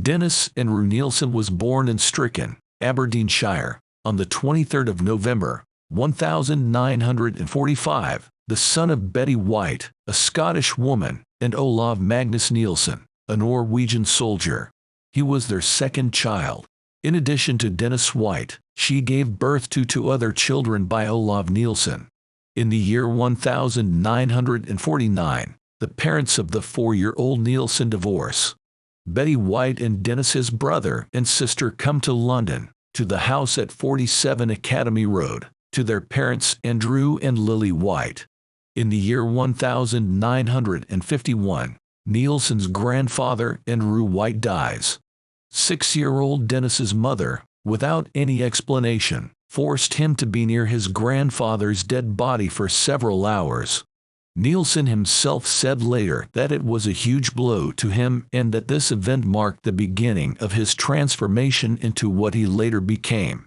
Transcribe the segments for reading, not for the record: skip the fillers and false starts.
Dennis Andrew Nilsen was born in Stricken, Aberdeenshire, on the 23rd of November, 1945, the son of Betty White, a Scottish woman, and Olav Magnus Nielsen, a Norwegian soldier. He was their second child. In addition to Dennis White, she gave birth to two other children by Olav Nielsen. In the year 1949, the parents of the 4-year-old Nielsen divorce. Betty White and Dennis, his brother and sister, come to London, to the house at 47 Academy Road, to their parents Andrew and Lily White. In the year 1951, Nielsen's grandfather Andrew White dies. 6-year-old Dennis's mother, without any explanation, forced him to be near his grandfather's dead body for several hours. Nielsen himself said later that it was a huge blow to him and that this event marked the beginning of his transformation into what he later became.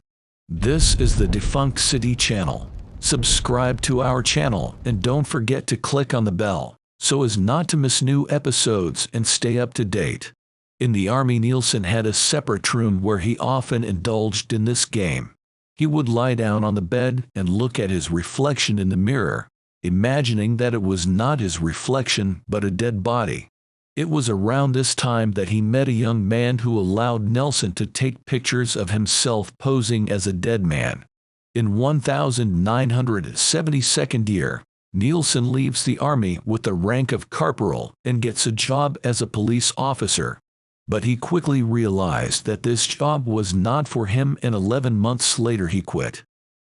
This is the Defunct City channel. Subscribe to our channel and don't forget to click on the bell so as not to miss new episodes and stay up to date. In the army, Nielsen had a separate room where he often indulged in this game. He would lie down on the bed and look at his reflection in the mirror, imagining that it was not his reflection but a dead body. It was around this time that he met a young man who allowed Nielsen to take pictures of himself posing as a dead man. In 1972 year, Nielsen leaves the army with the rank of corporal and gets a job as a police officer. But he quickly realized that this job was not for him, and 11 months later he quit.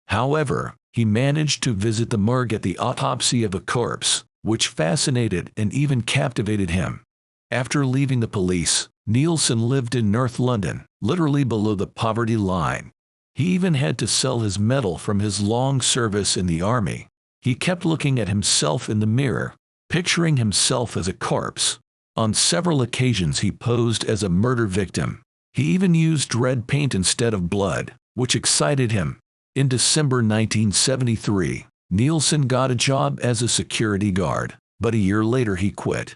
However, he managed to visit the morgue at the autopsy of a corpse, which fascinated and even captivated him. After leaving the police, Nielsen lived in North London, literally below the poverty line. He even had to sell his medal from his long service in the army. He kept looking at himself in the mirror, picturing himself as a corpse. On several occasions he posed as a murder victim. He even used red paint instead of blood, which excited him. In December 1973, Nielsen got a job as a security guard, but a year later he quit.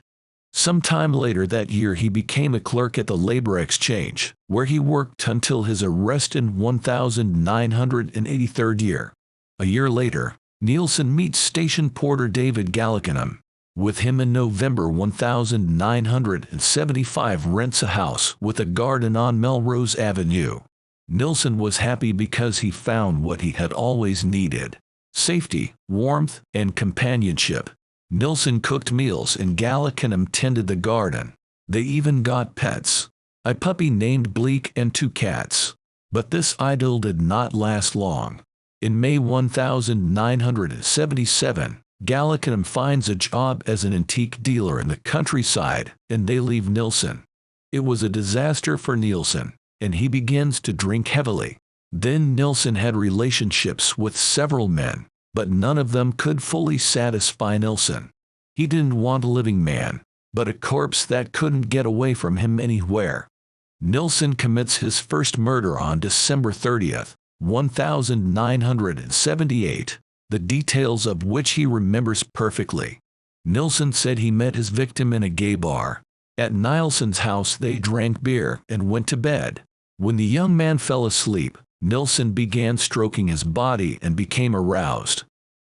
Sometime later that year he became a clerk at the Labor Exchange, where he worked until his arrest in 1983 year. A year later, Nielsen meets station porter David Gallicanum. With him in November 1975 rents a house with a garden on Melrose Avenue. Nielsen was happy because he found what he had always needed: safety, warmth, and companionship. Nielsen cooked meals and Gallicanum tended the garden. They even got pets, a puppy named Bleak and 2 cats. But this idyll did not last long. In May 1977, Gallicanum finds a job as an antique dealer in the countryside, and they leave Nielsen. It was a disaster for Nielsen, and he begins to drink heavily. Then Nielsen had relationships with several men, but none of them could fully satisfy Nielsen. He didn't want a living man, but a corpse that couldn't get away from him anywhere. Nielsen commits his first murder on December 30th, 1978. The details of which he remembers perfectly. Nielsen said he met his victim in a gay bar. At Nielsen's house they drank beer and went to bed. When the young man fell asleep, Nielsen began stroking his body and became aroused.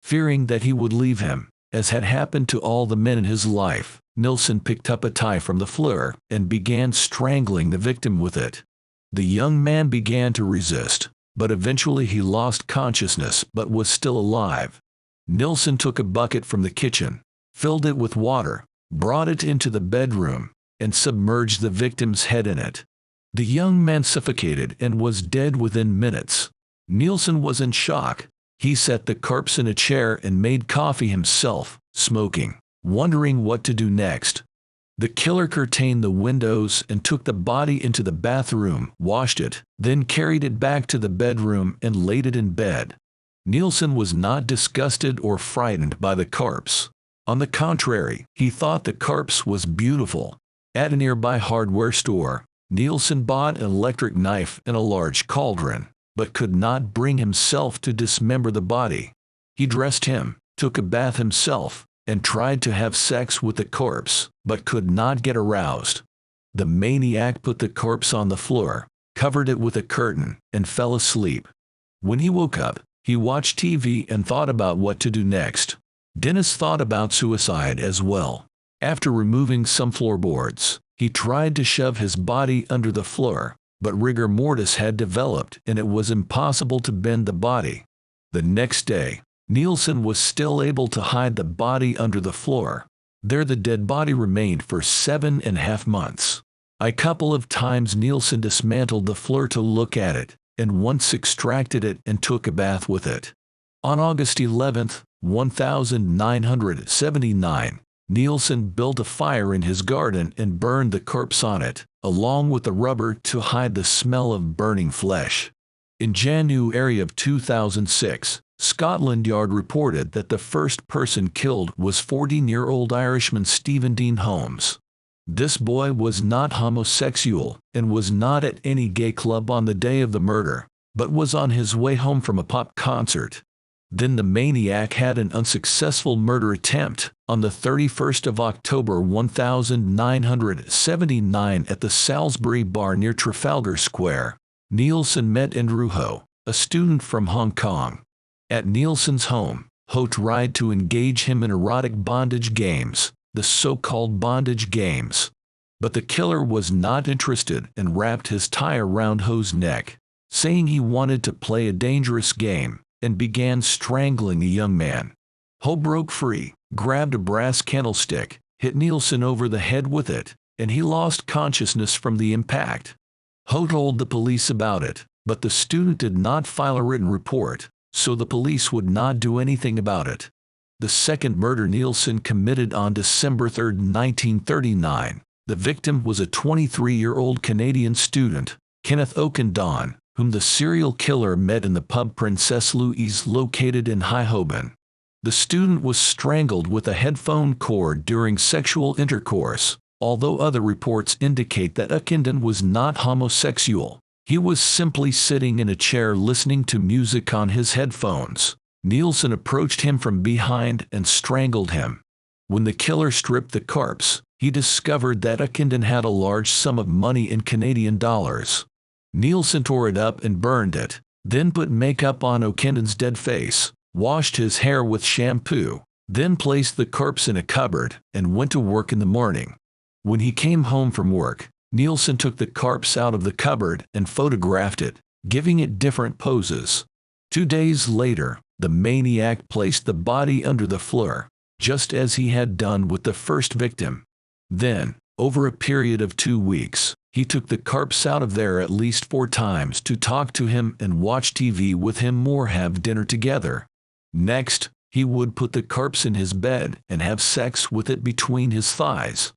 Fearing that he would leave him, as had happened to all the men in his life, Nielsen picked up a tie from the floor and began strangling the victim with it. The young man began to resist, but eventually he lost consciousness but was still alive. Nielsen took a bucket from the kitchen, filled it with water, brought it into the bedroom, and submerged the victim's head in it. The young man suffocated and was dead within minutes. Nielsen was in shock. He set the corpse in a chair and made coffee himself, smoking, wondering what to do next. The killer curtained the windows and took the body into the bathroom, washed it, then carried it back to the bedroom and laid it in bed. Nielsen was not disgusted or frightened by the corpse. On the contrary, he thought the corpse was beautiful. At a nearby hardware store, Nielsen bought an electric knife and a large cauldron, but could not bring himself to dismember the body. He dressed him, took a bath himself, and tried to have sex with the corpse, but could not get aroused. The maniac put the corpse on the floor, covered it with a curtain, and fell asleep. When he woke up, he watched TV and thought about what to do next. Dennis thought about suicide as well. After removing some floorboards, he tried to shove his body under the floor, but rigor mortis had developed and it was impossible to bend the body. The next day, Nielsen was still able to hide the body under the floor. There the dead body remained for 7.5 months. A couple of times Nielsen dismantled the floor to look at it, and once extracted it and took a bath with it. On August 11, 1979, Nielsen built a fire in his garden and burned the corpse on it, along with the rubber to hide the smell of burning flesh. In January of 2006, Scotland Yard reported that the first person killed was 14-year-old Irishman Stephen Dean Holmes. This boy was not homosexual and was not at any gay club on the day of the murder, but was on his way home from a pop concert. Then the maniac had an unsuccessful murder attempt on the 31st of October 1979 at the Salisbury Bar near Trafalgar Square. Nielsen met Andrew Ho, a student from Hong Kong. At Nielsen's home, Ho tried to engage him in erotic bondage games, the so-called bondage games. But the killer was not interested and wrapped his tie around Ho's neck, saying he wanted to play a dangerous game, and began strangling the young man. Ho broke free, grabbed a brass candlestick, hit Nielsen over the head with it, and he lost consciousness from the impact. Ho told the police about it, but the student did not file a written report, so the police would not do anything about it. The second murder Nielsen committed on December 3, 1939. The victim was a 23-year-old Canadian student, Kenneth O'Condon, whom the serial killer met in the pub Princess Louise located in High Holborn. The student was strangled with a headphone cord during sexual intercourse. Although other reports indicate that O'Condon was not homosexual, he was simply sitting in a chair listening to music on his headphones. Nielsen approached him from behind and strangled him. When the killer stripped the corpse, he discovered that O'Condon had a large sum of money in Canadian dollars. Nielsen tore it up and burned it, then put makeup on O'Condon's dead face, washed his hair with shampoo, then placed the corpse in a cupboard and went to work in the morning. When he came home from work, Nielsen took the corpse out of the cupboard and photographed it, giving it different poses. 2 days later, the maniac placed the body under the floor, just as he had done with the first victim. Then, over a period of 2 weeks, he took the corpse out of there at least 4 times to talk to him and watch TV with him or have dinner together. Next, he would put the corpse in his bed and have sex with it between his thighs.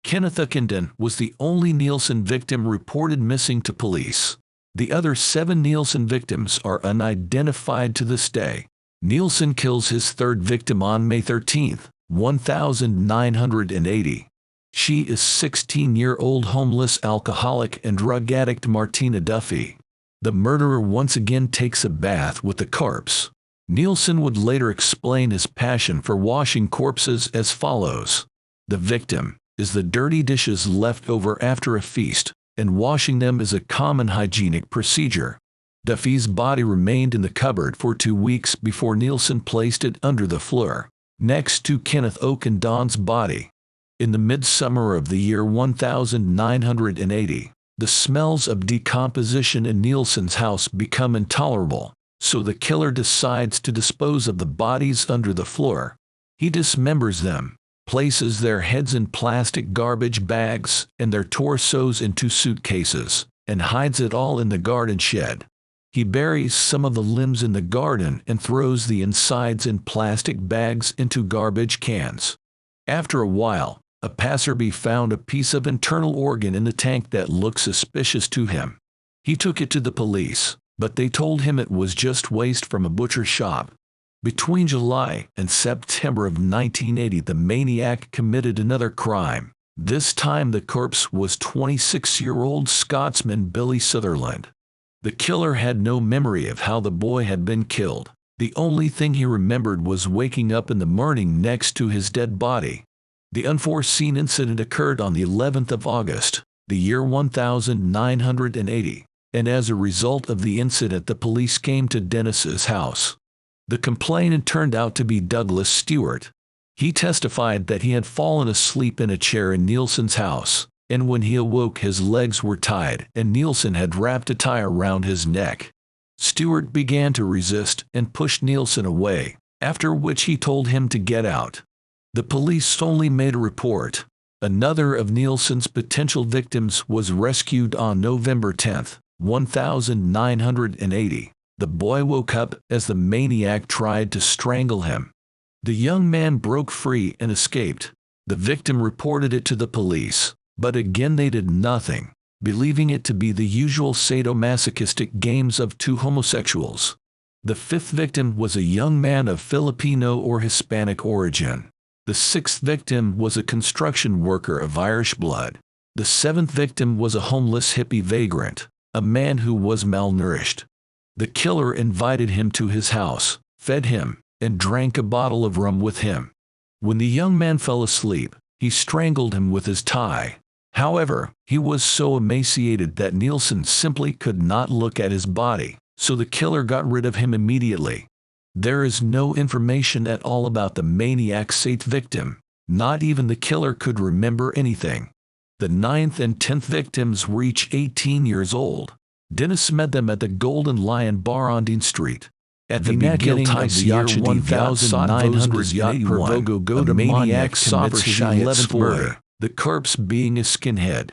Kenneth O'Condon was the only Nielsen victim reported missing to police. The other 7 Nielsen victims are unidentified to this day. Nielsen kills his third victim on May 13, 1980. She is 16-year-old homeless alcoholic and drug addict Martina Duffy. The murderer once again takes a bath with the corpse. Nielsen would later explain his passion for washing corpses as follows. The victim is the dirty dishes left over after a feast, and washing them is a common hygienic procedure. Duffy's body remained in the cupboard for 2 weeks before Nielsen placed it under the floor, next to Kenneth O'Condon's body. In the midsummer of the year 1980, the smells of decomposition in Nielsen's house become intolerable, so the killer decides to dispose of the bodies under the floor. He dismembers them, places their heads in plastic garbage bags and their torsos into suitcases, and hides it all in the garden shed. He buries some of the limbs in the garden and throws the insides in plastic bags into garbage cans. After a while, a passerby found a piece of internal organ in the tank that looked suspicious to him. He took it to the police, but they told him it was just waste from a butcher shop. Between July and September of 1980, the maniac committed another crime. This time the corpse was 26-year-old Scotsman Billy Sutherland. The killer had no memory of how the boy had been killed. The only thing he remembered was waking up in the morning next to his dead body. The unforeseen incident occurred on the 11th of August, the year 1980, and as a result of the incident the police came to Dennis's house. The complainant turned out to be Douglas Stewart. He testified that he had fallen asleep in a chair in Nielsen's house, and when he awoke his legs were tied and Nielsen had wrapped a tie around his neck. Stewart began to resist and pushed Nielsen away, after which he told him to get out. The police only made a report. Another of Nielsen's potential victims was rescued on November 10, 1980. The boy woke up as the maniac tried to strangle him. The young man broke free and escaped. The victim reported it to the police, but again they did nothing, believing it to be the usual sadomasochistic games of two homosexuals. The fifth victim was a young man of Filipino or Hispanic origin. The sixth victim was a construction worker of Irish blood. The seventh victim was a homeless hippie vagrant, a man who was malnourished. The killer invited him to his house, fed him, and drank a bottle of rum with him. When the young man fell asleep, he strangled him with his tie. However, he was so emaciated that Nielsen simply could not look at his body, so the killer got rid of him immediately. There is no information at all about the maniac's eighth victim. Not even the killer could remember anything. The ninth and 10th victims were each 18 years old. Dennis met them at the Golden Lion Bar on Dean Street. At the beginning of the year 1981, the maniac commits his 11th murder, the corpse being a skinhead.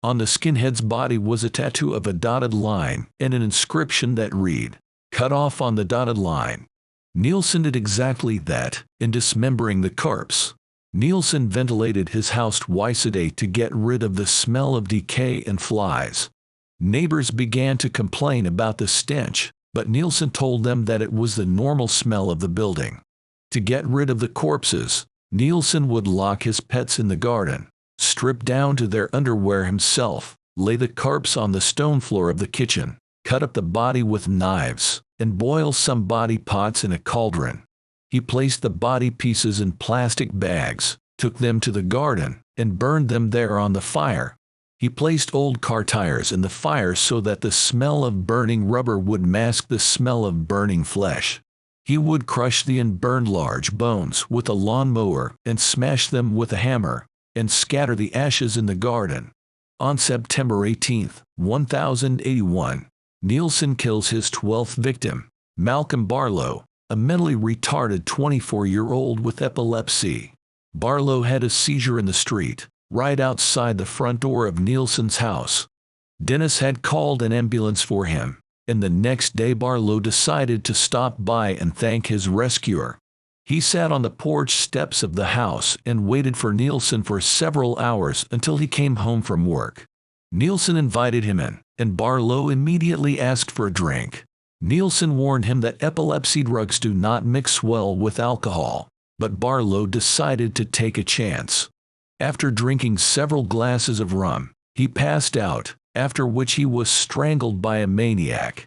On the skinhead's body was a tattoo of a dotted line and an inscription that read, "Cut off on the dotted line." Nielsen did exactly that, in dismembering the corpse. Nielsen ventilated his house twice a day to get rid of the smell of decay and flies. Neighbors began to complain about the stench, but Nielsen told them that it was the normal smell of the building. To get rid of the corpses, Nielsen would lock his pets in the garden, strip down to their underwear himself, lay the corpse on the stone floor of the kitchen, cut up the body with knives, and boil some body parts in a cauldron. He placed the body pieces in plastic bags, took them to the garden, and burned them there on the fire. He placed old car tires in the fire so that the smell of burning rubber would mask the smell of burning flesh. He would crush the and burn large bones with a lawnmower and smash them with a hammer, and scatter the ashes in the garden. On September 18, 1081, Nielsen kills his 12th victim, Malcolm Barlow, a mentally retarded 24-year-old with epilepsy. Barlow had a seizure in the street, right outside the front door of Nielsen's house. Dennis had called an ambulance for him, and the next day Barlow decided to stop by and thank his rescuer. He sat on the porch steps of the house and waited for Nielsen for several hours until he came home from work. Nielsen invited him in, and Barlow immediately asked for a drink. Nielsen warned him that epilepsy drugs do not mix well with alcohol, but Barlow decided to take a chance. After drinking several glasses of rum, he passed out, after which he was strangled by a maniac.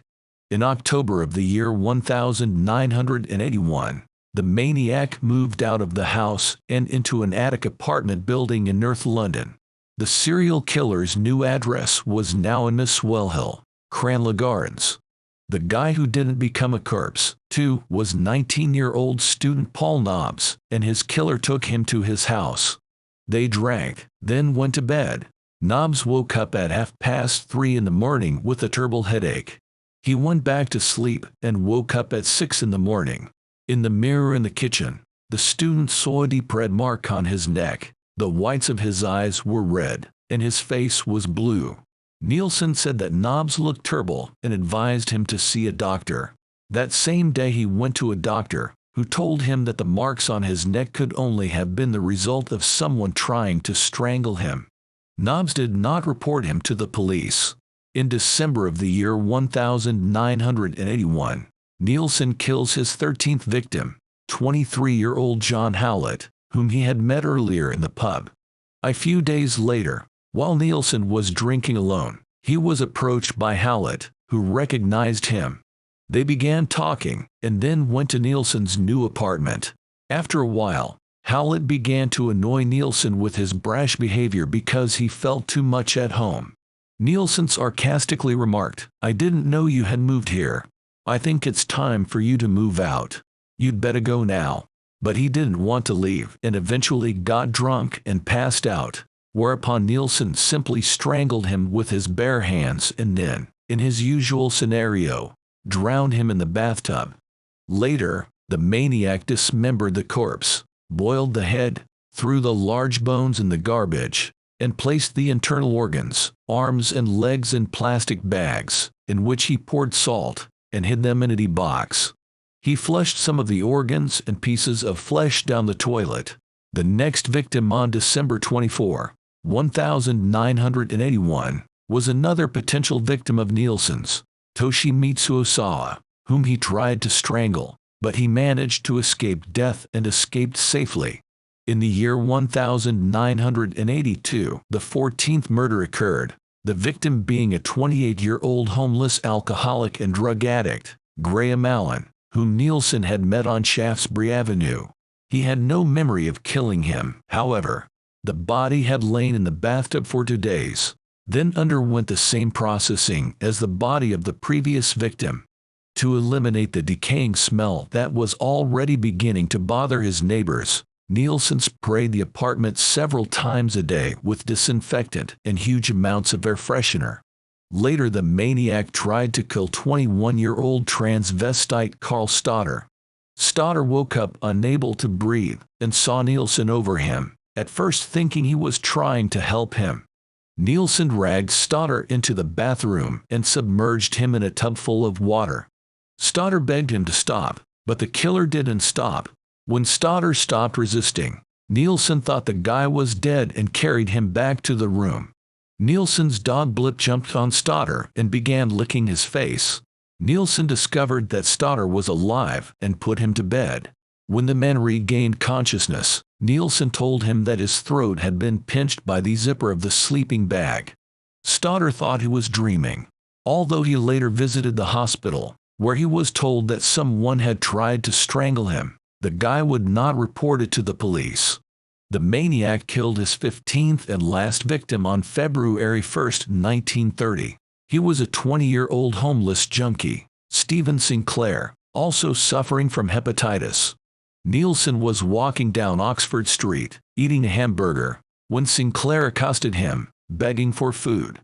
In October of the year 1981, the maniac moved out of the house and into an attic apartment building in North London. The serial killer's new address was now in Miswell Hill, Cranley Gardens. The guy who didn't become a corpse, too, was 19-year-old student Paul Nobbs, and his killer took him to his house. They drank, then went to bed. Nobbs woke up at 3:30 in the morning with a terrible headache. He went back to sleep and woke up at 6 in the morning. In the mirror in the kitchen, the student saw a deep red mark on his neck. The whites of his eyes were red, and his face was blue. Nielsen said that Nobbs looked terrible and advised him to see a doctor. That same day he went to a doctor, who told him that the marks on his neck could only have been the result of someone trying to strangle him. Nobbs did not report him to the police. In December of the year 1981, Nielsen kills his 13th victim, 23-year-old John Howlett, whom he had met earlier in the pub. A few days later, while Nielsen was drinking alone, he was approached by Howlett, who recognized him. They began talking, and then went to Nielsen's new apartment. After a while, Howlett began to annoy Nielsen with his brash behavior because he felt too much at home. Nielsen sarcastically remarked, "I didn't know you had moved here. I think it's time for you to move out. You'd better go now." But he didn't want to leave and eventually got drunk and passed out, whereupon Nielsen simply strangled him with his bare hands and then, in his usual scenario, drowned him in the bathtub. Later, the maniac dismembered the corpse, boiled the head, threw the large bones in the garbage, and placed the internal organs, arms and legs in plastic bags, in which he poured salt, and hid them in a box. He flushed some of the organs and pieces of flesh down the toilet. The next victim on December 24, 1981, was another potential victim of Nielsen's, Toshimitsu Osawa, whom he tried to strangle, but he managed to escape death and escaped safely. In the year 1982, the 14th murder occurred, the victim being a 28-year-old homeless alcoholic and drug addict, Graham Allen, whom Nielsen had met on Shaftesbury Avenue. He had no memory of killing him, however. The body had lain in the bathtub for 2 days, then underwent the same processing as the body of the previous victim. To eliminate the decaying smell that was already beginning to bother his neighbors, Nielsen sprayed the apartment several times a day with disinfectant and huge amounts of air freshener. Later, the maniac tried to kill 21-year-old transvestite Carl Stoddard. Stoddard woke up unable to breathe and saw Nielsen over him, at first thinking he was trying to help him. Nielsen dragged Stoddard into the bathroom and submerged him in a tub full of water. Stoddard begged him to stop, but the killer didn't stop. When Stoddard stopped resisting, Nielsen thought the guy was dead and carried him back to the room. Nielsen's dog Blip jumped on Stoddard and began licking his face. Nielsen discovered that Stoddard was alive and put him to bed. When the man regained consciousness, Nielsen told him that his throat had been pinched by the zipper of the sleeping bag. Stoddard thought he was dreaming, although he later visited the hospital, where he was told that someone had tried to strangle him. The guy would not report it to the police. The maniac killed his 15th and last victim on February 1, 1930. He was a 20-year-old homeless junkie, Stephen Sinclair, also suffering from hepatitis. Nielsen was walking down Oxford Street, eating a hamburger, when Sinclair accosted him, begging for food.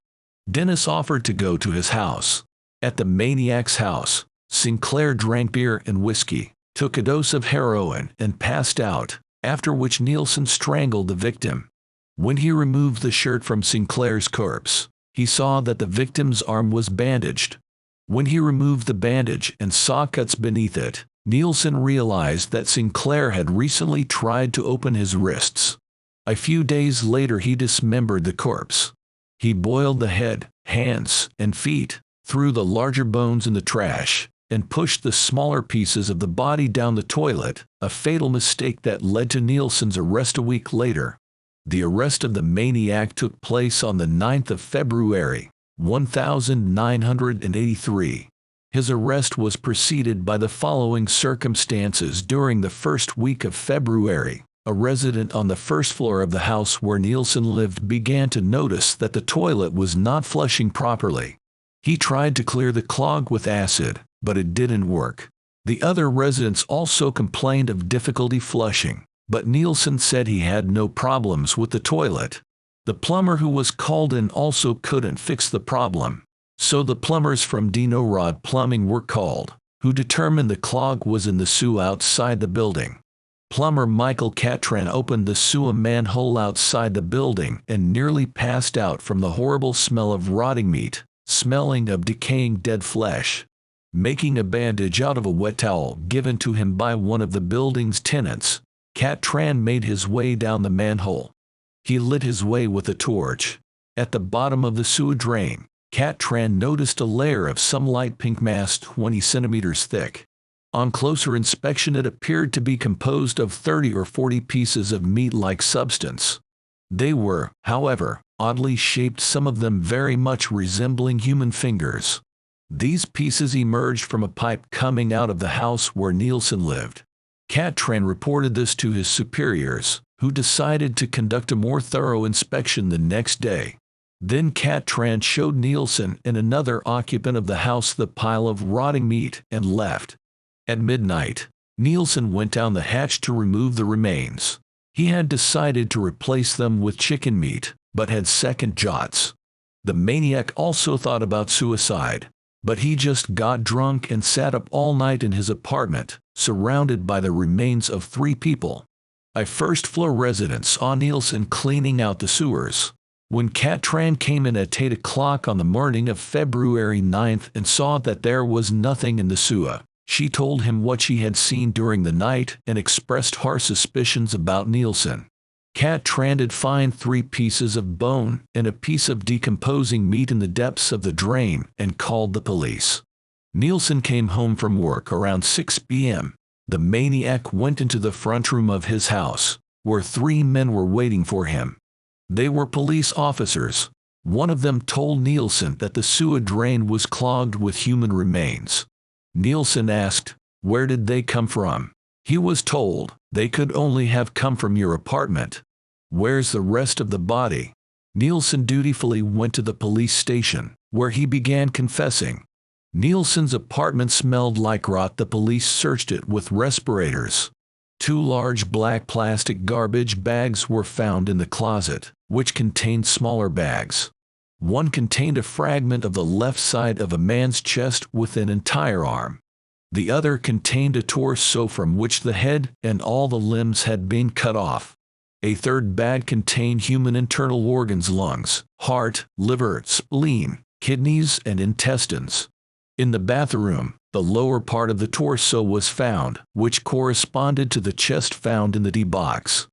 Dennis offered to go to his house. At the maniac's house, Sinclair drank beer and whiskey, took a dose of heroin, and passed out, after which Nielsen strangled the victim. When he removed the shirt from Sinclair's corpse, he saw that the victim's arm was bandaged. When he removed the bandage and saw cuts beneath it, Nielsen realized that Sinclair had recently tried to open his wrists. A few days later, he dismembered the corpse. He boiled the head, hands, and feet, threw the larger bones in the trash, and pushed the smaller pieces of the body down the toilet, a fatal mistake that led to Nielsen's arrest a week later. The arrest of the maniac took place on the 9th of February, 1983. His arrest was preceded by the following circumstances. During the first week of February, a resident on the first floor of the house where Nielsen lived began to notice that the toilet was not flushing properly. He tried to clear the clog with acid, but it didn't work. The other residents also complained of difficulty flushing, but Nielsen said he had no problems with the toilet. The plumber who was called in also couldn't fix the problem, so the plumbers from Dino Rod Plumbing were called, who determined the clog was in the sewer outside the building. Plumber Michael Catran opened the sewer manhole outside the building and nearly passed out from the horrible smell of rotting meat, smelling of decaying dead flesh. Making a bandage out of a wet towel given to him by one of the building's tenants, Catran made his way down the manhole. He lit his way with a torch. At the bottom of the sewer drain, Catran noticed a layer of some light pink mass 20 centimeters thick. On closer inspection, it appeared to be composed of 30 or 40 pieces of meat-like substance. They were, however, oddly shaped, some of them very much resembling human fingers. These pieces emerged from a pipe coming out of the house where Nielsen lived. Catran reported this to his superiors, who decided to conduct a more thorough inspection the next day. Then Catran showed Nielsen and another occupant of the house the pile of rotting meat and left. At midnight, Nielsen went down the hatch to remove the remains. He had decided to replace them with chicken meat, but had second thoughts. The maniac also thought about suicide, but he just got drunk and sat up all night in his apartment, surrounded by the remains of 3 people. A first-floor resident saw Nielsen cleaning out the sewers. When Catran came in at 8 o'clock on the morning of February 9th and saw that there was nothing in the sewer, she told him what she had seen during the night and expressed harsh suspicions about Nielsen. Catran did find 3 pieces of bone and a piece of decomposing meat in the depths of the drain and called the police. Nielsen came home from work around 6 p.m. The maniac went into the front room of his house, where 3 men were waiting for him. They were police officers. One of them told Nielsen that the sewer drain was clogged with human remains. Nielsen asked, "Where did they come from?" He was told, "They could only have come from your apartment." "Where's the rest of the body?" Nielsen dutifully went to the police station, where he began confessing. Nielsen's apartment smelled like rot. The police searched it with respirators. 2 large black plastic garbage bags were found in the closet, which contained smaller bags. One contained a fragment of the left side of a man's chest with an entire arm. The other contained a torso from which the head and all the limbs had been cut off. A third bag contained human internal organs: lungs, heart, liver, spleen, kidneys, and intestines. In the bathroom, the lower part of the torso was found, which corresponded to the chest found in the D box.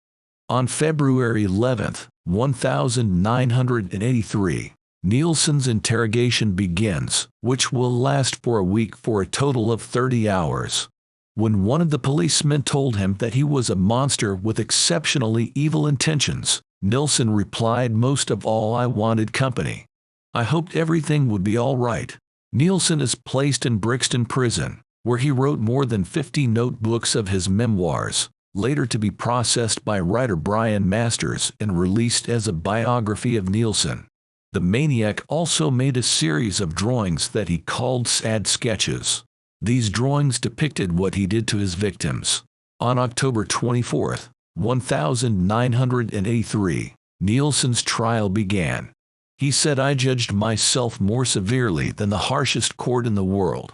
On February 11, 1983, Nielsen's interrogation begins, which will last for a week for a total of 30 hours. When one of the policemen told him that he was a monster with exceptionally evil intentions, Nielsen replied, "Most of all, I wanted company. I hoped everything would be all right." Nielsen is placed in Brixton Prison, where he wrote more than 50 notebooks of his memoirs, later to be processed by writer Brian Masters and released as a biography of Nielsen. The maniac also made a series of drawings that he called sad sketches. These drawings depicted what he did to his victims. On October 24, 1983, Nielsen's trial began. He said, "I judged myself more severely than the harshest court in the world."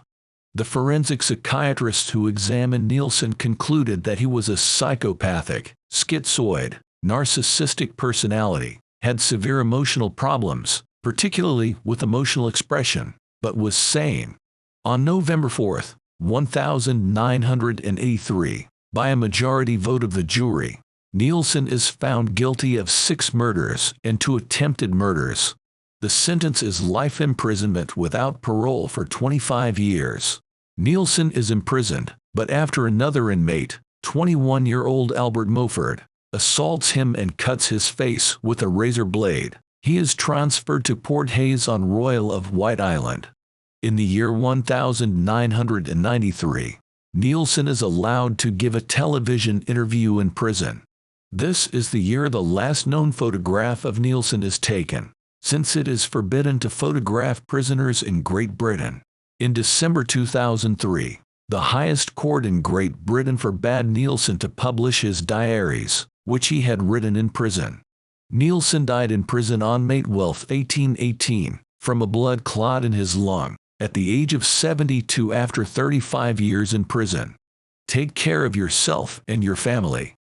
The forensic psychiatrists who examined Nielsen concluded that he was a psychopathic, schizoid, narcissistic personality, had severe emotional problems, particularly with emotional expression, but was sane. On November 4, 1983, by a majority vote of the jury, Nielsen is found guilty of 6 murders and 2 attempted murders. The sentence is life imprisonment without parole for 25 years. Nielsen is imprisoned, but after another inmate, 21-year-old Albert Moford, assaults him and cuts his face with a razor blade, he is transferred to Port Hayes on Royal of White Island. In the year 1993, Nielsen is allowed to give a television interview in prison. This is the year the last known photograph of Nielsen is taken, since it is forbidden to photograph prisoners in Great Britain. In December 2003, the highest court in Great Britain forbade Nielsen to publish his diaries, which he had written in prison. Nielsen died in prison on May 12, 1818, from a blood clot in his lung, at the age of 72 after 35 years in prison. Take care of yourself and your family.